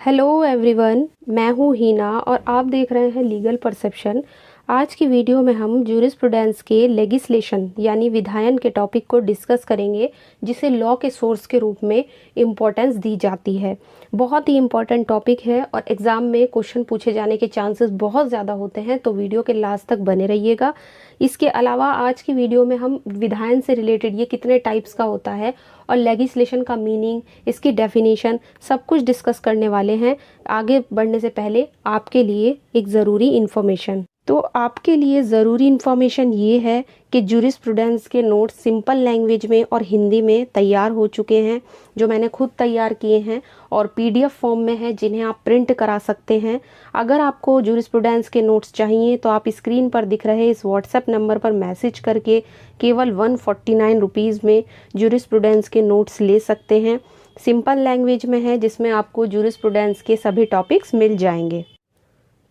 Hello everyone, मैं हूँ हीना और आप देख रहे हैं लीगल परसेप्शन। आज की वीडियो में हम जूरिस्प्रूडेंस के लेगिस्लेशन यानी विधायन के टॉपिक को डिस्कस करेंगे, जिसे लॉ के सोर्स के रूप में इम्पोर्टेंस दी जाती है। बहुत ही इम्पोर्टेंट टॉपिक है और एग्ज़ाम में क्वेश्चन पूछे जाने के चांसेस बहुत ज़्यादा होते हैं, तो वीडियो के लास्ट तक बने रहिएगा। इसके अलावा आज की वीडियो में हम विधायन से रिलेटेड ये कितने टाइप्स का होता है और लेगिस्लेशन का मीनिंग, इसकी डेफिनेशन सब कुछ डिस्कस करने वाले हैं। आगे बढ़ने से पहले आपके लिए एक ज़रूरी इन्फॉर्मेशन। तो आपके लिए ज़रूरी इन्फॉर्मेशन ये है कि जूरिस्प्रूडेंस के नोट्स सिंपल लैंग्वेज में और हिंदी में तैयार हो चुके हैं, जो मैंने खुद तैयार किए हैं और पीडीएफ फॉर्म में है, जिन्हें आप प्रिंट करा सकते हैं। अगर आपको जूरिस्प्रूडेंस के नोट्स चाहिए तो आप स्क्रीन पर दिख रहे इस व्हाट्सएप नंबर पर मैसेज करके केवल 149 रुपीज़ में जूरिस्प्रूडेंस के नोट्स ले सकते हैं। सिंपल लैंग्वेज में है, जिसमें आपको जूरिस्प्रूडेंस के सभी टॉपिक्स मिल जाएंगे।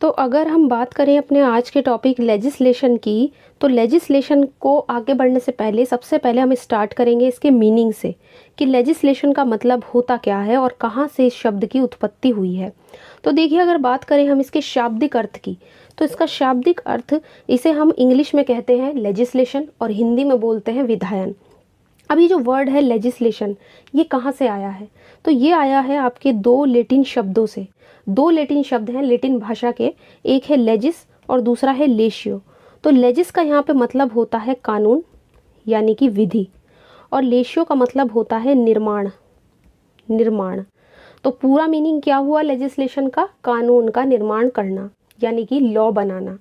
तो अगर हम बात करें अपने आज के टॉपिक लेजिस्लेशन की, तो लेजिस्लेशन को आगे बढ़ने से पहले सबसे पहले हम स्टार्ट करेंगे इसके मीनिंग से कि लेजिस्लेशन का मतलब होता क्या है और कहाँ से इस शब्द की उत्पत्ति हुई है। तो देखिए, अगर बात करें हम इसके शाब्दिक अर्थ की, तो इसका शाब्दिक अर्थ, इसे हम इंग्लिश में कहते हैं लेजिस्लेशन और हिंदी में बोलते हैं विधायन। अब ये जो वर्ड है लेजिस्लेशन, ये कहाँ से आया है? तो ये आया है आपके दो लेटिन शब्दों से। दो लेटिन शब्द हैं लेटिन भाषा के, एक है लेजिस और दूसरा है लेशियो। तो लेजिस का यहाँ पे मतलब होता है कानून यानी कि विधि, और लेशियो का मतलब होता है निर्माण। तो पूरा मीनिंग क्या हुआ लेजिस्लेशन का? कानून का निर्माण करना यानी कि लॉ बनाना।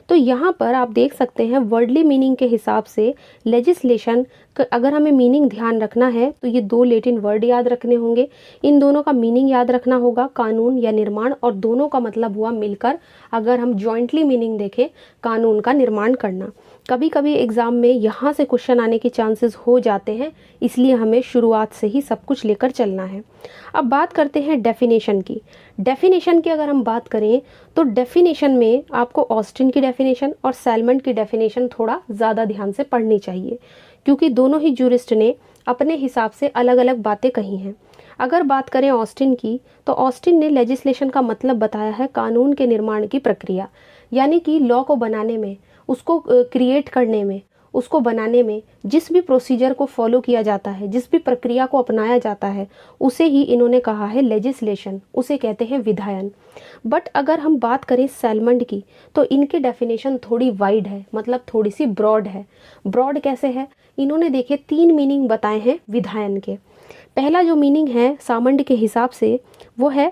तो यहाँ पर आप देख सकते हैं वर्डली मीनिंग के हिसाब से लेजिस्लेशन, अगर हमें मीनिंग ध्यान रखना है तो ये दो लेटिन वर्ड याद रखने होंगे। इन दोनों का मीनिंग याद रखना होगा, कानून या निर्माण, और दोनों का मतलब हुआ मिलकर, अगर हम जॉइंटली मीनिंग देखें, कानून का निर्माण करना। कभी कभी एग्ज़ाम में यहाँ से क्वेश्चन आने के चांसेस हो जाते हैं, इसलिए हमें शुरुआत से ही सब कुछ लेकर चलना है। अब बात करते हैं डेफिनेशन की। डेफिनेशन की अगर हम बात करें तो डेफिनेशन में आपको ऑस्टिन की डेफिनेशन और सैलमंड की डेफिनेशन थोड़ा ज़्यादा ध्यान से पढ़नी चाहिए, क्योंकि दोनों ही जूरिस्ट ने अपने हिसाब से अलग अलग बातें कही हैं। अगर बात करें ऑस्टिन की, तो ऑस्टिन ने लेजिस्लेशन का मतलब बताया है कानून के निर्माण की प्रक्रिया, यानी कि लॉ को बनाने में, उसको क्रिएट करने में, उसको बनाने में जिस भी प्रोसीजर को फॉलो किया जाता है, जिस भी प्रक्रिया को अपनाया जाता है, उसे ही इन्होंने कहा है लेजिस्लेशन, उसे कहते हैं विधायन। बट अगर हम बात करें सैलमंड की, तो इनकी डेफिनेशन थोड़ी वाइड है, मतलब थोड़ी सी ब्रॉड है। ब्रॉड कैसे है? इन्होंने देखे 3 मीनिंग बताए हैं विधायन के। पहला जो मीनिंग है सामंड के हिसाब से, वो है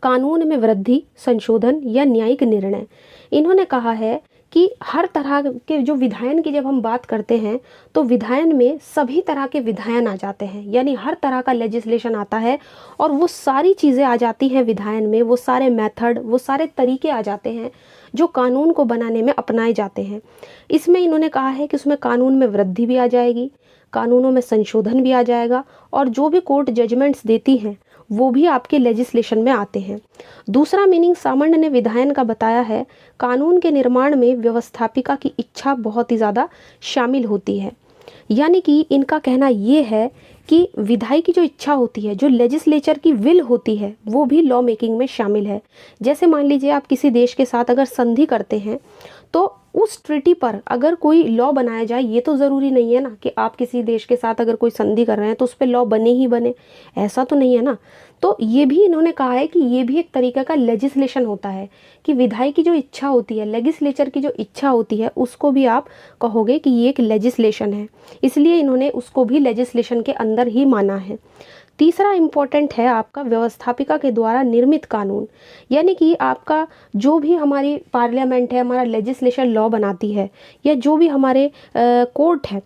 कानून में वृद्धि, संशोधन या न्यायिक निर्णय। इन्होंने कहा है कि हर तरह के जो विधायन की जब हम बात करते हैं, तो विधायन में सभी तरह के विधायन आ जाते हैं, यानी हर तरह का लेजिस्लेशन आता है, और वो सारी चीज़ें आ जाती हैं विधायन में, वो सारे मेथड, वो सारे तरीके आ जाते हैं जो कानून को बनाने में अपनाए जाते हैं। इसमें इन्होंने कहा है कि उसमें कानून में वृद्धि भी आ जाएगी, कानूनों में संशोधन भी आ जाएगा, और जो भी कोर्ट जजमेंट्स देती हैं वो भी आपके लेजिस्लेशन में आते हैं। दूसरा मीनिंग सामंड ने विधायन का बताया है, कानून के निर्माण में व्यवस्थापिका की इच्छा बहुत ही ज़्यादा शामिल होती है। यानी कि इनका कहना ये है कि विधायी की जो इच्छा होती है, जो लेजिस्लेचर की विल होती है, वो भी लॉ मेकिंग में शामिल है। जैसे मान लीजिए आप किसी देश के साथ अगर संधि करते हैं, तो उस ट्रिटी पर अगर कोई लॉ बनाया जाए, ये तो ज़रूरी नहीं है ना कि आप किसी देश के साथ अगर कोई संधि कर रहे हैं तो उस पर लॉ बने ही बने, ऐसा तो नहीं है ना। तो ये भी इन्होंने कहा है कि ये भी एक तरीके का लेजिस्लेशन होता है, कि विधायी की जो इच्छा होती है, लेजिस्लेचर की जो इच्छा होती है, उसको भी आप कहोगे कि ये एक लेजिस्लेशन है, इसलिए इन्होंने उसको भी लेजिस्लेशन के अंदर ही माना है। तीसरा इम्पोर्टेंट है आपका व्यवस्थापिका के द्वारा निर्मित कानून, यानी कि आपका जो भी हमारी पार्लियामेंट है, हमारा लेजिस्लेशन लॉ बनाती है, या जो भी हमारे कोर्ट है,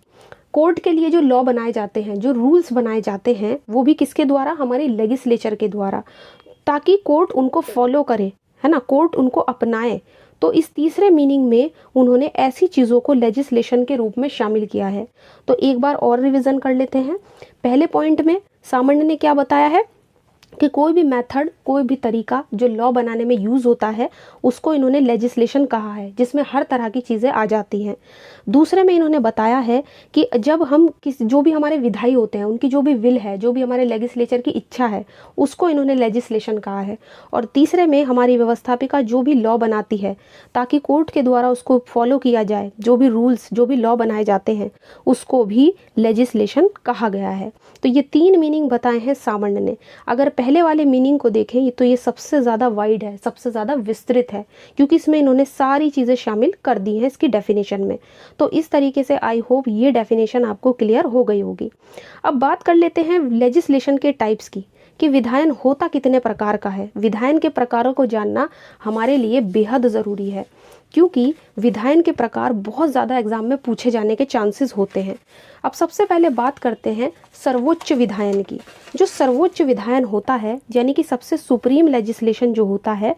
कोर्ट के लिए जो लॉ बनाए जाते हैं, जो रूल्स बनाए जाते हैं, वो भी किसके द्वारा? हमारे लेजिस्लेचर के द्वारा, ताकि कोर्ट उनको फॉलो करे, है ना, कोर्ट उनको अपनाए। तो इस तीसरे मीनिंग में उन्होंने ऐसी चीज़ों को लेजिस्लेशन के रूप में शामिल किया है। तो एक बार और रिवीजन कर लेते हैं। पहले पॉइंट में सामंड ने क्या बताया है कि कोई भी मेथड, कोई भी तरीका जो लॉ बनाने में यूज़ होता है उसको इन्होंने लेजिस्लेशन कहा है, जिसमें हर तरह की चीज़ें आ जाती हैं। दूसरे में इन्होंने बताया है कि जब हम जो भी हमारे विधायी होते हैं उनकी जो भी विल है, जो भी हमारे लेजिस्लेचर की इच्छा है, उसको इन्होंने लेजिस्लेशन कहा है। और तीसरे में हमारी व्यवस्थापिका जो भी लॉ बनाती है ताकि कोर्ट के द्वारा उसको फॉलो किया जाए, जो भी रूल्स, जो भी लॉ बनाए जाते हैं उसको भी लेजिस्लेशन कहा गया है। तो ये 3 मीनिंग बताए हैं सामान्य ने। अगर पहले वाले मीनिंग को देखें तो ये सबसे ज़्यादा वाइड है, सबसे ज़्यादा विस्तृत है, क्योंकि इसमें इन्होंने सारी चीज़ें शामिल कर दी हैं इसकी डेफिनेशन में। तो इस तरीके से आई होप ये डेफिनेशन आपको क्लियर हो गई होगी। अब बात कर लेते हैं लेजिस्लेशन के टाइप्स की, कि विधायन होता कितने प्रकार का है। विधायन के प्रकारों को जानना हमारे लिए बेहद ज़रूरी है, क्योंकि विधायन के प्रकार बहुत ज़्यादा एग्जाम में पूछे जाने के चांसेस होते हैं। अब सबसे पहले बात करते हैं सर्वोच्च विधायन की। जो सर्वोच्च विधायन होता है, यानी कि सबसे सुप्रीम लेजिस्लेशन जो होता है,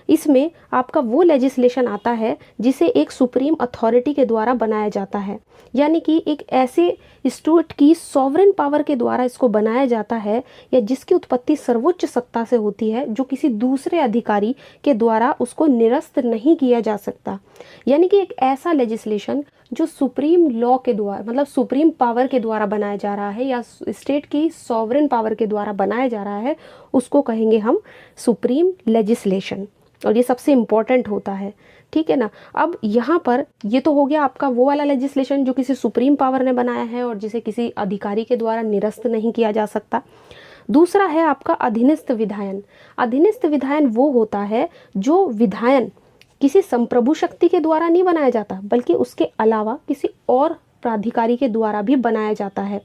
इसमें आपका वो लेजिस्लेशन आता है जिसे एक सुप्रीम अथॉरिटी के द्वारा बनाया जाता है, यानी कि एक ऐसे स्टेट की सॉवरेन पावर के द्वारा इसको बनाया जाता है, या जिसकी उत्पत्ति सर्वोच्च सत्ता से होती है, जो किसी दूसरे अधिकारी के द्वारा उसको निरस्त नहीं किया जा सकता। यानी कि एक ऐसा लेजिस्लेशन जो सुप्रीम लॉ के द्वारा, मतलब सुप्रीम पावर के द्वारा बनाया जा रहा है, या स्टेट की सॉवरेन पावर के द्वारा बनाया जा रहा है, उसको कहेंगे हम सुप्रीम लेजिस्लेशन। और ये सबसे इम्पॉर्टेंट होता है, ठीक है ना। अब यहाँ पर ये तो हो गया आपका वो वाला लेजिस्लेशन जो किसी सुप्रीम पावर ने बनाया है और जिसे किसी अधिकारी के द्वारा निरस्त नहीं किया जा सकता। दूसरा है आपका अधीनस्थ विधायन। अधीनस्थ विधायन वो होता है जो विधायन किसी संप्रभु शक्ति के द्वारा नहीं बनाया जाता, बल्कि उसके अलावा किसी और प्राधिकारी के द्वारा भी बनाया जाता है।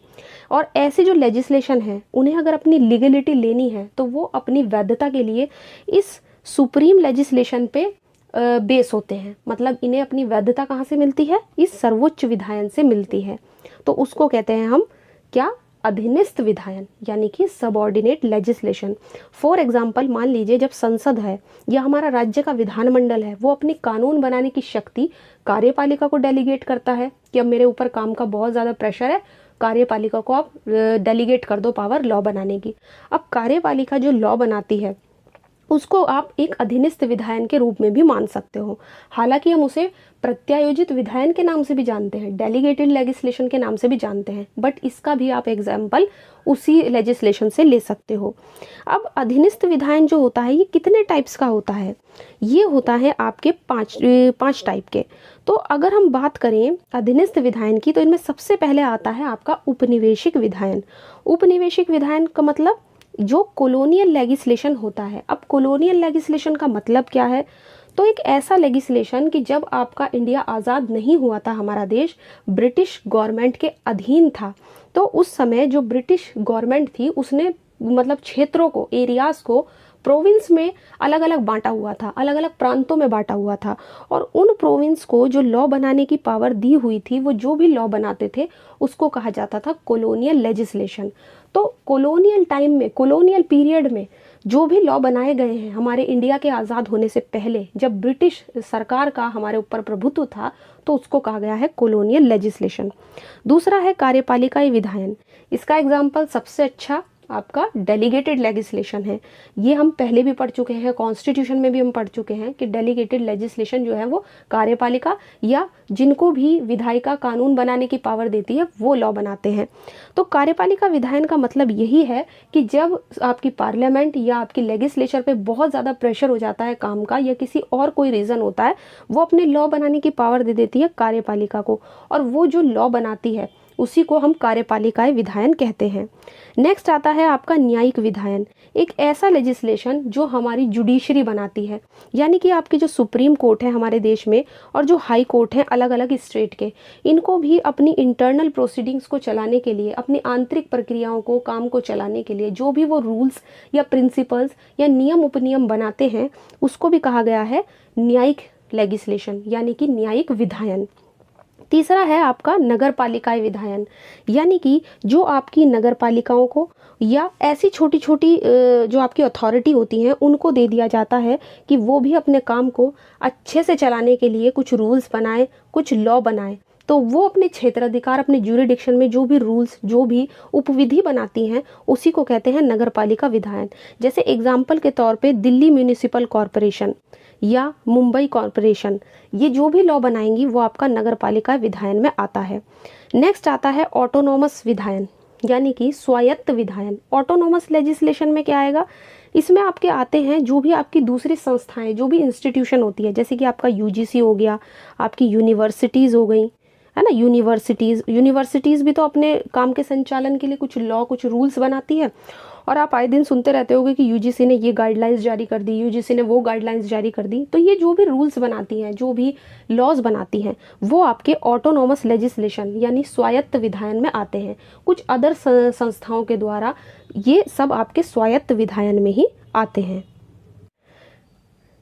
और ऐसे जो लेजिस्लेशन है उन्हें अगर अपनी लीगलिटी लेनी है तो वो अपनी वैधता के लिए इस सुप्रीम लेजिस्लेशन पे बेस होते हैं। मतलब इन्हें अपनी वैधता कहाँ से मिलती है? इस सर्वोच्च विधायन से मिलती है। तो उसको कहते हैं हम क्या? अधीनस्थ विधायन, यानी कि सबऑर्डिनेट लेजिस्लेशन। फॉर एग्जाम्पल, मान लीजिए जब संसद है या हमारा राज्य का विधानमंडल है, वो अपनी कानून बनाने की शक्ति कार्यपालिका को डेलीगेट करता है कि अब मेरे ऊपर काम का बहुत ज़्यादा प्रेशर है, कार्यपालिका को आप डेलीगेट कर दो पावर लॉ बनाने की। अब कार्यपालिका जो लॉ बनाती है उसको आप एक अधीनस्थ विधायन के रूप में भी मान सकते हो। हालांकि हम उसे प्रत्यायोजित विधायन के नाम से भी जानते हैं, डेलीगेटेड लेजिस्लेशन के नाम से भी जानते हैं, बट इसका भी आप एग्जाम्पल उसी लेजिस्लेशन से ले सकते हो। अब अधीनस्थ विधायन जो होता है ये कितने टाइप्स का होता है? ये होता है आपके पाँच टाइप के। तो अगर हम बात करें अधीनस्थ विधायन की, तो इनमें सबसे पहले आता है आपका उपनिवेशिक विधायन। उपनिवेशिक विधायन का मतलब जो कॉलोनियल लेजिस्लेशन होता है। अब कॉलोनियल लेजिस्लेशन का मतलब क्या है? तो एक ऐसा लेजिस्लेशन कि जब आपका इंडिया आज़ाद नहीं हुआ था, हमारा देश ब्रिटिश गवर्नमेंट के अधीन था, तो उस समय जो ब्रिटिश गवर्नमेंट थी उसने मतलब क्षेत्रों को, एरियाज़ को प्रोविंस में अलग अलग बांटा हुआ था, अलग अलग प्रांतों में बांटा हुआ था। और उन प्रोविंस को जो लॉ बनाने की पावर दी हुई थी, वो जो भी लॉ बनाते थे उसको कहा जाता था कॉलोनियल लेजिस्लेशन। तो कॉलोनियल टाइम में, कॉलोनियल पीरियड में जो भी लॉ बनाए गए हैं हमारे इंडिया के आज़ाद होने से पहले, जब ब्रिटिश सरकार का हमारे ऊपर प्रभुत्व था, तो उसको कहा गया है कॉलोनियल लेजिस्लेशन। दूसरा है कार्यपालिकाई विधायन। इसका एग्जाम्पल सबसे अच्छा आपका डेलीगेटेड लेजिस्लेशन है। ये हम पहले भी पढ़ चुके हैं, कॉन्स्टिट्यूशन में भी हम पढ़ चुके हैं कि डेलीगेटेड लेजिस्लेशन जो है वो कार्यपालिका या जिनको भी विधायिका कानून बनाने की पावर देती है वो लॉ बनाते हैं। तो कार्यपालिका विधायन का मतलब यही है कि जब आपकी पार्लियामेंट या आपकी लेजिस्लेचर पे बहुत ज़्यादा प्रेशर हो जाता है काम का, या किसी और कोई रीज़न होता है, वो अपने लॉ बनाने की पावर दे देती है कार्यपालिका को, और वो जो लॉ बनाती है उसी को हम कार्यपालिकाई विधायन कहते हैं। नेक्स्ट आता है आपका न्यायिक विधायन। एक ऐसा लेजिस्लेशन जो हमारी जुडिशरी बनाती है, यानी कि आपकी जो सुप्रीम कोर्ट है हमारे देश में और जो हाई कोर्ट है अलग अलग स्टेट के, इनको भी अपनी इंटरनल प्रोसीडिंग्स को चलाने के लिए, अपनी आंतरिक प्रक्रियाओं को, काम को चलाने के लिए जो भी वो रूल्स या प्रिंसिपल्स या नियम उपनियम बनाते हैं उसको भी कहा गया है न्यायिक लेजिस्लेशन, यानी कि न्यायिक विधायन। तीसरा है आपका नगर पालिकाई विधायन, यानी कि जो आपकी नगर पालिकाओं को या ऐसी छोटी छोटी जो आपकी अथॉरिटी होती हैं उनको दे दिया जाता है कि वो भी अपने काम को अच्छे से चलाने के लिए कुछ रूल्स बनाए, कुछ लॉ बनाए, तो वो अपने क्षेत्राधिकार, अपने ज्यूरिडिक्शन में जो भी रूल्स, जो भी उपविधि बनाती हैं, उसी को कहते हैं नगरपालिका विधायन। जैसे एग्जाम्पल के तौर पे दिल्ली म्यूनिसिपल कॉरपोरेशन या मुंबई कॉरपोरेशन, ये जो भी लॉ बनाएंगी वो आपका नगरपालिका विधायन में आता है। नेक्स्ट आता है ऑटोनोमस विधायन, यानी कि स्वायत्त विधायन। ऑटोनोमस लेजिस्लेशन में क्या आएगा, इसमें आपके आते हैं जो भी आपकी दूसरी संस्थाएं, जो भी इंस्टीट्यूशन होती है, जैसे कि आपका यूजीसी हो गया, आपकी यूनिवर्सिटीज़ हो गई, है ना। यूनिवर्सिटीज़ भी तो अपने काम के संचालन के लिए कुछ लॉ, कुछ रूल्स बनाती है। और आप आए दिन सुनते रहते होगे कि यूजीसी ने ये गाइडलाइंस जारी कर दी, यूजीसी ने वो गाइडलाइंस जारी कर दी। तो ये जो भी रूल्स बनाती हैं, जो भी लॉज बनाती हैं, वो आपके ऑटोनोमस लेजिस्लेशन यानी स्वायत्त विधायन में आते हैं। कुछ अदर संस्थाओं के द्वारा ये सब आपके स्वायत्त विधायन में ही आते हैं।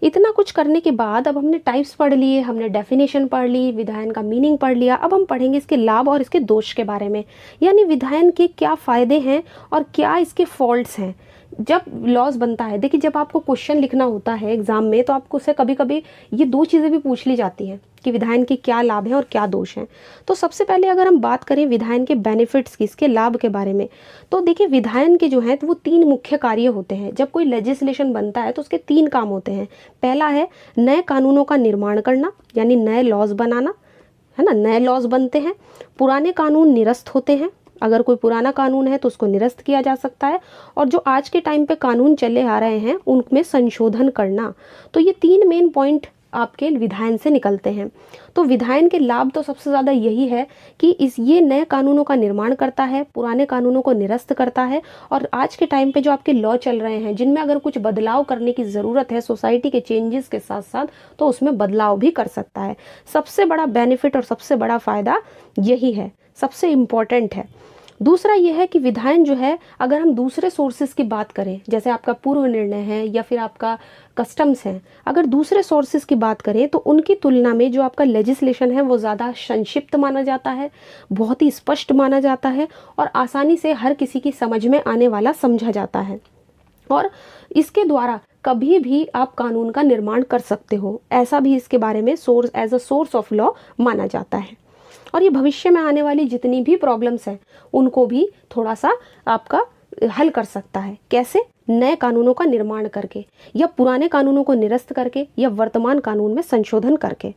इतना कुछ करने के बाद अब हमने टाइप्स पढ़ लिए, हमने डेफिनेशन पढ़ ली, विधायन का मीनिंग पढ़ लिया। अब हम पढ़ेंगे इसके लाभ और इसके दोष के बारे में, यानी विधायन के क्या फ़ायदे हैं और क्या इसके फॉल्ट्स हैं। जब लॉज बनता है, देखिए जब आपको क्वेश्चन लिखना होता है एग्जाम में, तो आपको से कभी कभी ये दो चीज़ें भी पूछ ली जाती हैं कि विधायन के क्या लाभ हैं और क्या दोष हैं। तो सबसे पहले अगर हम बात करें विधायन के बेनिफिट्स की, इसके लाभ के बारे में, तो देखिए विधायन के जो हैं वो 3 मुख्य कार्य होते हैं। जब कोई लेजिस्लेशन बनता है तो उसके 3 काम होते हैं। पहला है नए कानूनों का निर्माण करना, यानी नए लॉज बनाना, है ना। नए लॉज बनते हैं, पुराने कानून निरस्त होते हैं। अगर कोई पुराना कानून है तो उसको निरस्त किया जा सकता है, और जो आज के टाइम पे कानून चले आ रहे हैं उनमें संशोधन करना। तो ये 3 मेन पॉइंट आपके विधायन से निकलते हैं। तो विधायन के लाभ तो सबसे ज़्यादा यही है कि ये नए कानूनों का निर्माण करता है, पुराने कानूनों को निरस्त करता है, और आज के टाइम पे जो आपके लॉ चल रहे हैं जिनमें अगर कुछ बदलाव करने की ज़रूरत है सोसाइटी के चेंजेस के साथ साथ, तो उसमें बदलाव भी कर सकता है। सबसे बड़ा बेनिफिट और सबसे बड़ा फ़ायदा यही है, सबसे इम्पॉर्टेंट है। दूसरा यह है कि विधायन जो है, अगर हम दूसरे सोर्सेज की बात करें, जैसे आपका पूर्व निर्णय है या फिर आपका कस्टम्स है, अगर दूसरे सोर्सेज की बात करें तो उनकी तुलना में जो आपका लेजिस्लेशन है वो ज़्यादा संक्षिप्त माना जाता है, बहुत ही स्पष्ट माना जाता है, और आसानी से हर किसी की समझ में आने वाला समझा जाता है। और इसके द्वारा कभी भी आप कानून का निर्माण कर सकते हो, ऐसा भी इसके बारे में as a source of law माना जाता है। और ये भविष्य में आने वाली जितनी भी प्रॉब्लम्स हैं उनको भी थोड़ा सा आपका हल कर सकता है। कैसे? नए कानूनों का निर्माण करके, या पुराने कानूनों को निरस्त करके, या वर्तमान कानून में संशोधन करके।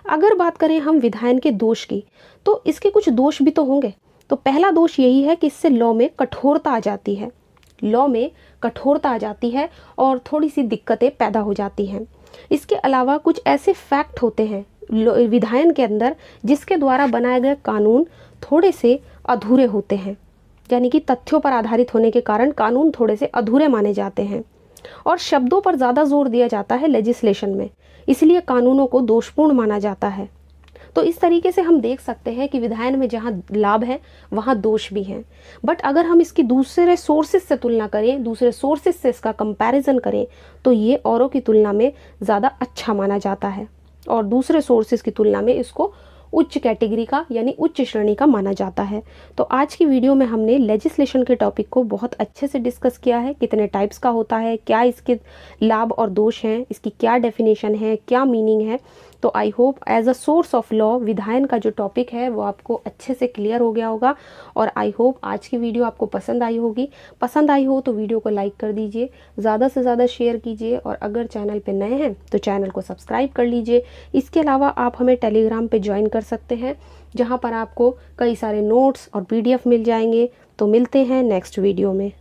अगर बात करें हम विधायन के दोष की, तो इसके कुछ दोष भी तो होंगे। तो पहला दोष यही है कि इससे लॉ में कठोरता आ जाती है, लॉ में कठोरता आ जाती है और थोड़ी सी दिक्कतें पैदा हो जाती हैं। इसके अलावा कुछ ऐसे फैक्ट होते हैं विधायन के अंदर जिसके द्वारा बनाए गए कानून थोड़े से अधूरे होते हैं, यानी कि तथ्यों पर आधारित होने के कारण कानून थोड़े से अधूरे माने जाते हैं, और शब्दों पर ज़्यादा जोर दिया जाता है लेजिस्लेशन में, इसलिए कानूनों को दोषपूर्ण माना जाता है। तो इस तरीके से हम देख सकते हैं कि विधायन में जहाँ लाभ है वहाँ दोष भी हैं। बट अगर हम इसकी दूसरे सोर्सेज से तुलना करें, दूसरे सोर्सेज से इसका कंपैरिजन करें, तो ये औरों की तुलना में ज़्यादा अच्छा माना जाता है, और दूसरे सोर्सेज की तुलना में इसको उच्च कैटेगरी का यानी उच्च श्रेणी का माना जाता है। तो आज की वीडियो में हमने लेजिस्लेशन के टॉपिक को बहुत अच्छे से डिस्कस किया है, कितने टाइप्स का होता है, क्या इसके लाभ और दोष हैं, इसकी क्या डेफिनेशन है, क्या मीनिंग है। तो I hope as a source of law विधायन का जो टॉपिक है वो आपको अच्छे से क्लियर हो गया होगा, और आई होप आज की वीडियो आपको पसंद आई होगी। पसंद आई हो तो वीडियो को लाइक कर दीजिए, ज़्यादा से ज़्यादा शेयर कीजिए, और अगर चैनल पे नए हैं तो चैनल को सब्सक्राइब कर लीजिए। इसके अलावा आप हमें टेलीग्राम पे ज्वाइन कर सकते हैं, जहाँ पर आपको कई सारे नोट्स और PDF मिल जाएंगे। तो मिलते हैं नेक्स्ट वीडियो में।